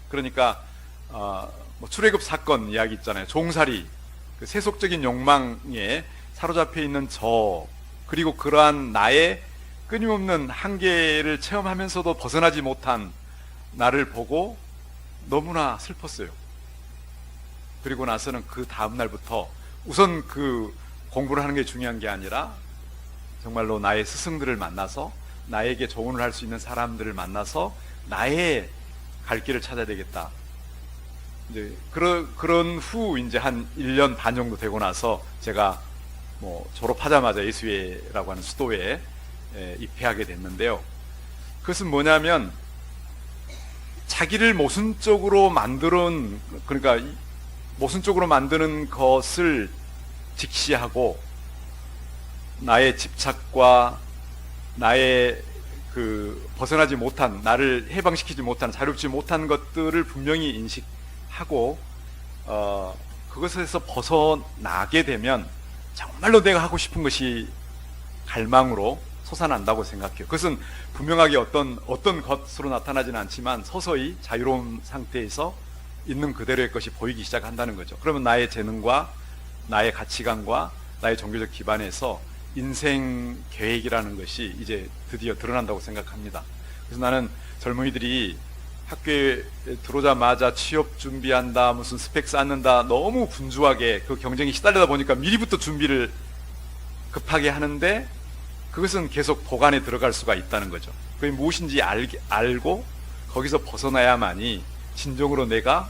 그러니까 뭐 출애굽 사건 이야기 있잖아요. 종살이, 그 세속적인 욕망에 사로잡혀 있는 저, 그리고 그러한 나의 끊임없는 한계를 체험하면서도 벗어나지 못한 나를 보고 너무나 슬펐어요. 그리고 나서는 그 다음 날부터 우선 그 공부를 하는 게 중요한 게 아니라 정말로 나의 스승들을 만나서 나에게 조언을 할 수 있는 사람들을 만나서 나의 갈 길을 찾아야 되겠다. 이제 그런 후 이제 한 1년 반 정도 되고 나서 제가 뭐 졸업하자마자 예수회라고 하는 수도회에 입회하게 됐는데요. 그것은 뭐냐면 자기를 모순적으로 만드는, 그러니까 모순적으로 만드는 것을 직시하고 나의 집착과 나의 그 벗어나지 못한, 나를 해방시키지 못한, 자유롭지 못한 것들을 분명히 인식하고 그것에서 벗어나게 되면 정말로 내가 하고 싶은 것이 갈망으로 솟아난다고 생각해요. 그것은 분명하게 어떤 것으로 나타나지는 않지만 서서히 자유로운 상태에서 있는 그대로의 것이 보이기 시작한다는 거죠. 그러면 나의 재능과 나의 가치관과 나의 종교적 기반에서 인생 계획이라는 것이 이제 드디어 드러난다고 생각합니다. 그래서 나는 젊은이들이 학교에 들어오자마자 취업 준비한다, 무슨 스펙 쌓는다, 너무 분주하게 그 경쟁에 시달리다 보니까 미리부터 준비를 급하게 하는데 그것은 계속 보관에 들어갈 수가 있다는 거죠. 그게 무엇인지 알고 거기서 벗어나야만이 진정으로 내가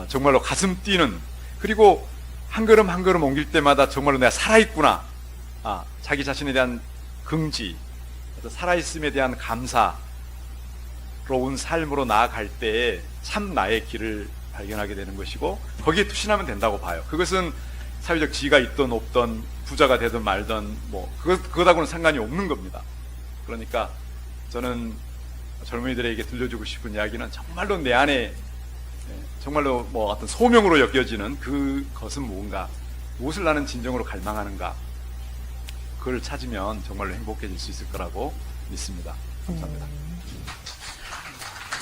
정말로 가슴 뛰는, 그리고 한 걸음 한 걸음 옮길 때마다 정말로 내가 살아있구나, 자기 자신에 대한 긍지, 살아있음에 대한 감사로운 삶으로 나아갈 때에 참 나의 길을 발견하게 되는 것이고 거기에 투신하면 된다고 봐요. 그것은 사회적 지위가 있든 없든 부자가 되든 말든 뭐 그것하고는 상관이 없는 겁니다. 그러니까 저는 젊은이들에게 들려주고 싶은 이야기는 정말로 내 안에 정말로 뭐 어떤 소명으로 여겨지는 그것은 뭔가, 무엇을 나는 진정으로 갈망하는가, 그걸 찾으면 정말로 행복해질 수 있을 거라고 믿습니다. 감사합니다.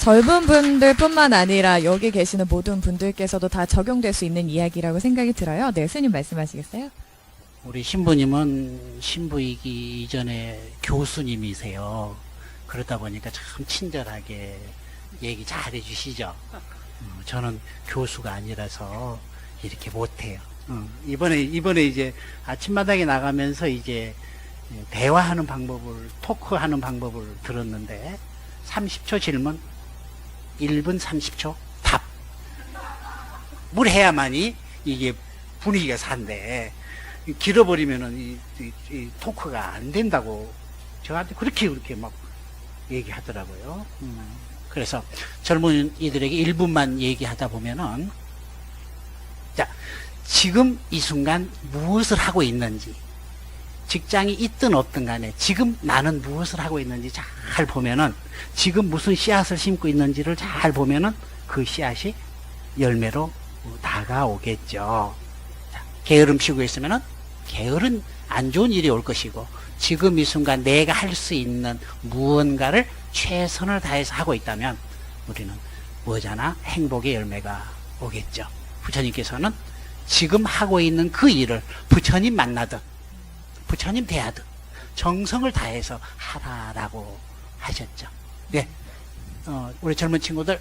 젊은 분들뿐만 아니라 여기 계시는 모든 분들께서도 다 적용될 수 있는 이야기라고 생각이 들어요. 네, 스님 말씀하시겠어요? 우리 신부님은 신부이기 이전에 교수님이세요. 그러다 보니까 참 친절하게 얘기 잘 해주시죠. 저는 교수가 아니라서 이렇게 못해요. 이번에 이제 아침마당에 나가면서 이제 대화하는 방법을, 토크하는 방법을 들었는데 30초 질문, 1분 30초 답. 뭘 해야만이 이게 분위기가 산대. 길어버리면은 이 토크가 안 된다고 저한테 그렇게 막 얘기하더라고요. 그래서 젊은이들에게 1분만 얘기하다 보면은, 자, 지금 이 순간 무엇을 하고 있는지, 직장이 있든 없든 간에 지금 나는 무엇을 하고 있는지 잘 보면은, 지금 무슨 씨앗을 심고 있는지를 잘 보면은 그 씨앗이 열매로 다가오겠죠. 자, 게으름 피우고 있으면은 게으른 안 좋은 일이 올 것이고, 지금 이 순간 내가 할 수 있는 무언가를 최선을 다해서 하고 있다면 우리는 뭐잖아? 행복의 열매가 오겠죠. 부처님께서는 지금 하고 있는 그 일을 부처님 만나든 부처님 대하든 정성을 다해서 하라라고 하셨죠. 네, 우리 젊은 친구들,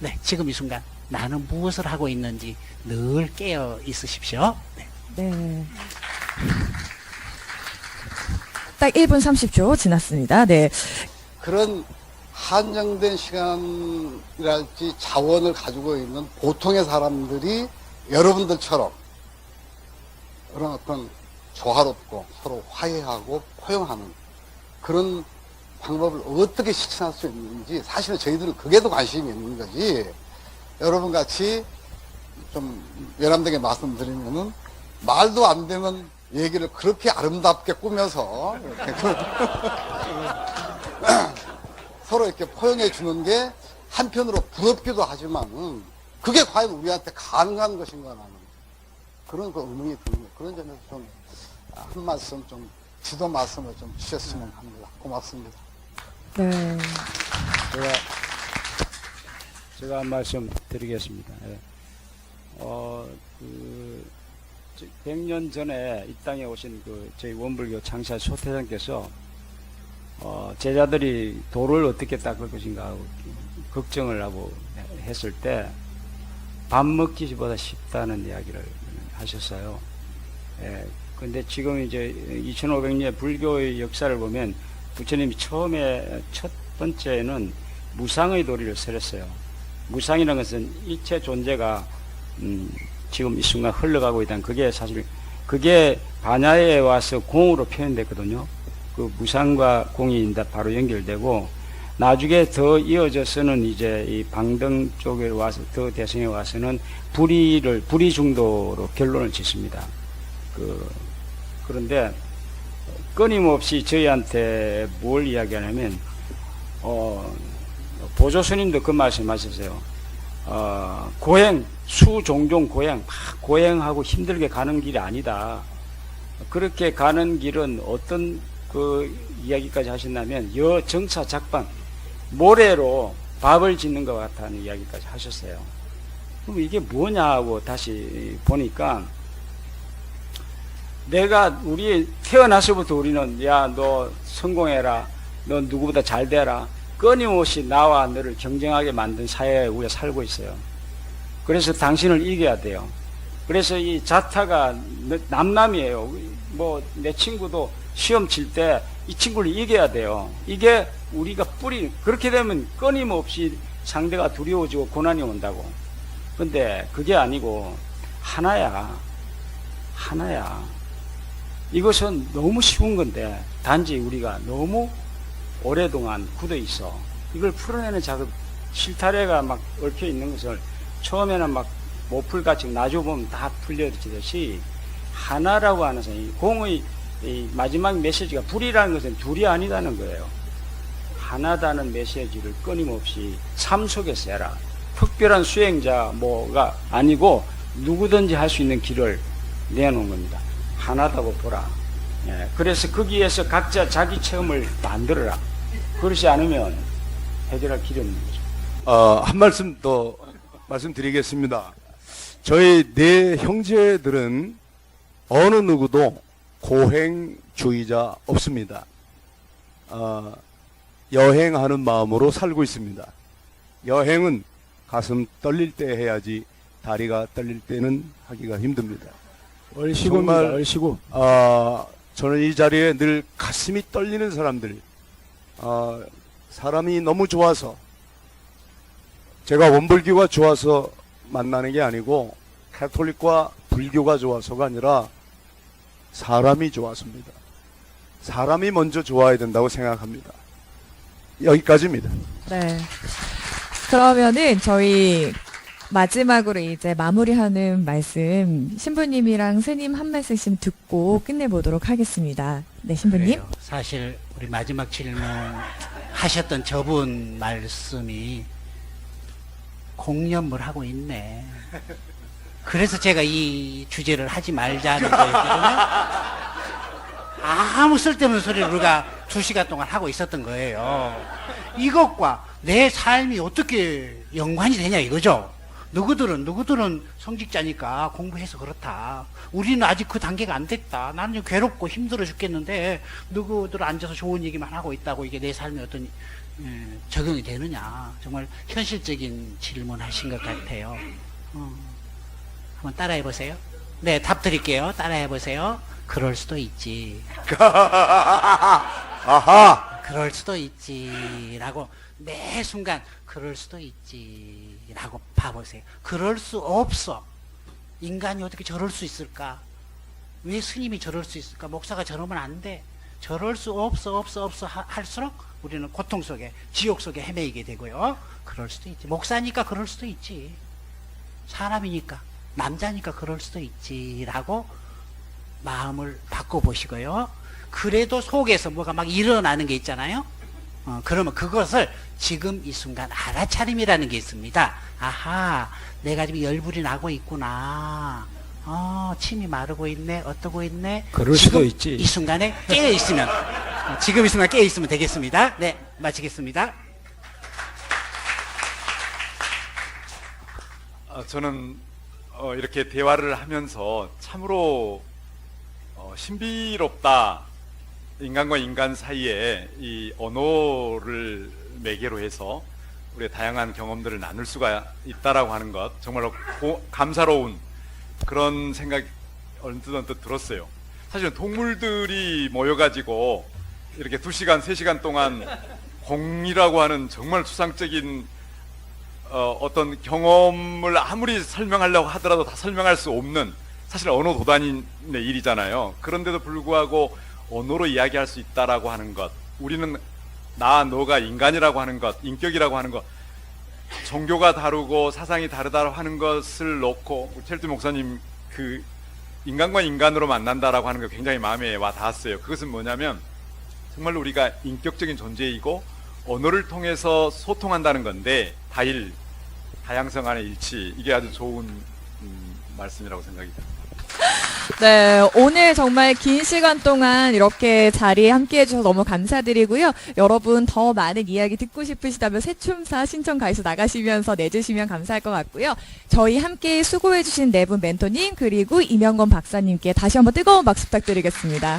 네, 지금 이 순간 나는 무엇을 하고 있는지 늘 깨어 있으십시오. 네. 네. 딱 1분 30초 지났습니다. 네. 그런 한정된 시간이랄지 자원을 가지고 있는 보통의 사람들이 여러분들처럼 그런 어떤 조화롭고 서로 화해하고 포용하는 그런 방법을 어떻게 실천할 수 있는지, 사실은 저희들은 그게 더 관심이 있는 거지. 여러분 같이 좀 외람되게 말씀드리면은 말도 안 되는 얘기를 그렇게 아름답게 꾸며서 이렇게 서로 이렇게 포용해 주는 게 한편으로 부럽기도 하지만은 그게 과연 우리한테 가능한 것인가 하는 그런 그 의문이 드는 거예요. 그런 점에서 좀 한 말씀 좀 주도 말씀을 좀 주셨으면 합니다. 고맙습니다. 네. 제가 한 말씀 드리겠습니다. 예. 100년 전에 이 땅에 오신 저희 원불교 창사 소태장께서 제자들이 도를 어떻게 닦을 것인가 하고 걱정을 하고 했을 때 밥 먹기보다 쉽다는 이야기를 하셨어요. 예. 근데 지금 이제 2500년 불교의 역사를 보면 부처님이 처음에 첫 번째는 무상의 도리를 설했어요. 무상이라는 것은 일체 존재가 지금 이 순간 흘러가고 있다는 그게 사실 그게 반야에 와서 공으로 표현됐거든요. 그 무상과 공이 바로 연결되고 나중에 더 이어져서는 이제 이 방등 쪽에 와서 더 대성에 와서는 불의 중도로 결론을 짓습니다. 그런데 끊임없이 저희한테 뭘 이야기하냐면 보조 스님도 그 말씀하셨어요. 고행 수종종 고행 막 고행하고 힘들게 가는 길이 아니다. 그렇게 가는 길은 어떤 그 이야기까지 하셨냐면 여정차 작방 모래로 밥을 짓는 것 같다는 이야기까지 하셨어요. 그럼 이게 뭐냐 하고 다시 보니까 우리 태어나서부터 우리는 야 너 성공해라 너 누구보다 잘 되라 끊임없이 나와 너를 경쟁하게 만든 사회에 우리가 살고 있어요. 그래서 당신을 이겨야 돼요. 그래서 이 자타가 남남이에요. 뭐 내 친구도 시험 칠 때 이 친구를 이겨야 돼요. 이게 우리가 그렇게 되면 끊임없이 상대가 두려워지고 고난이 온다고. 근데 그게 아니고 하나야. 이것은 너무 쉬운 건데 단지 우리가 너무 오랫동안 굳어 있어. 이걸 풀어내는 작업, 실타래가 막 얽혀 있는 것을 처음에는 막 모풀같이 놔줘보면 다 풀려지듯이 하나라고 하는 것은 공의 이 마지막 메시지가 불이라는 것은 둘이 아니다는 거예요. 하나다는 메시지를 끊임없이 삶 속에서 해라. 특별한 수행자 뭐가 아니고 누구든지 할 수 있는 길을 내놓은 겁니다. 하나다고 보라. 예, 그래서 거기에서 각자 자기 체험을 만들어라. 그렇지 않으면 해결할 길이 없는 거죠. 한 말씀 더 말씀드리겠습니다. 저희 네 형제들은 어느 누구도 고행주의자 없습니다. 여행하는 마음으로 살고 있습니다. 여행은 가슴 떨릴 때 해야지 다리가 떨릴 때는 하기가 힘듭니다. 얼씨구입니다. 정말 얼씨구. 저는 이 자리에 늘 가슴이 떨리는 사람들, 사람이 너무 좋아서 제가 원불교가 좋아서 만나는 게 아니고 가톨릭과 불교가 좋아서가 아니라 사람이 좋아서입니다. 사람이 먼저 좋아야 된다고 생각합니다. 여기까지입니다. 네. 그러면은 저희 마지막으로 이제 마무리하는 말씀 신부님이랑 스님 한 말씀씩 듣고 끝내보도록 하겠습니다. 네, 신부님. 그래요. 사실 우리 마지막 질문 하셨던 저분 말씀이 공념을 하고 있네. 그래서 제가 이 주제를 하지 말자는 거였거든요. 아무 쓸데없는 소리를 우리가 2시간 동안 하고 있었던 거예요. 이것과 내 삶이 어떻게 연관이 되냐 이거죠. 누구들은 성직자니까 공부해서 그렇다. 우리는 아직 그 단계가 안 됐다. 나는 괴롭고 힘들어 죽겠는데 누구들 앉아서 좋은 얘기만 하고 있다고 이게 내 삶에 어떤 적용이 되느냐. 정말 현실적인 질문하신 것 같아요. 한번 따라해보세요. 네, 답 드릴게요. 따라해보세요. 그럴 수도 있지. 아하! 그럴 수도 있지. 라고 매 순간 그럴 수도 있지. 라고 봐보세요. 그럴 수 없어. 인간이 어떻게 저럴 수 있을까? 왜 스님이 저럴 수 있을까? 목사가 저러면 안 돼. 저럴 수 없어 할수록 우리는 고통 속에, 지옥 속에 헤매이게 되고요. 그럴 수도 있지. 목사니까 그럴 수도 있지. 사람이니까, 남자니까 그럴 수도 있지. 라고 마음을 바꿔보시고요. 그래도 속에서 뭐가 막 일어나는 게 있잖아요. 그러면 그것을 지금 이 순간 알아차림이라는 게 있습니다. 아하, 내가 지금 열불이 나고 있구나. 침이 마르고 있네, 어떠고 있네. 그럴 지금 수도 있지. 이 순간에 깨어 있으면, 지금 이 순간 깨어 있으면 되겠습니다. 네, 마치겠습니다. 저는 이렇게 대화를 하면서 참으로 신비롭다. 인간과 인간 사이에 이 언어를 매개로 해서 우리의 다양한 경험들을 나눌 수가 있다라고 하는 것, 정말로 감사로운 그런 생각이 언뜻 들었어요. 사실은 동물들이 모여가지고 이렇게 2시간, 3시간 동안 공이라고 하는 정말 추상적인 어떤 경험을 아무리 설명하려고 하더라도 다 설명할 수 없는, 사실 언어 도단의 일이잖아요. 그런데도 불구하고 언어로 이야기할 수 있다라고 하는 것, 우리는 나, 너가 인간이라고 하는 것, 인격이라고 하는 것, 종교가 다르고 사상이 다르다고 하는 것을 놓고 첼트 목사님 그 인간과 인간으로 만난다라고 하는 게 굉장히 마음에 와 닿았어요. 그것은 뭐냐면 정말로 우리가 인격적인 존재이고 언어를 통해서 소통한다는 건데, 다양성 안의 일치, 이게 아주 좋은 말씀이라고 생각이 듭니다. 네, 오늘 정말 긴 시간 동안 이렇게 자리에 함께 해주셔서 너무 감사드리고요. 여러분 더 많은 이야기 듣고 싶으시다면 새춤사 신청 가이소 나가시면서 내주시면 감사할 것 같고요. 저희 함께 수고해주신 네 분 멘토님 그리고 임영건 박사님께 다시 한번 뜨거운 박수 부탁드리겠습니다.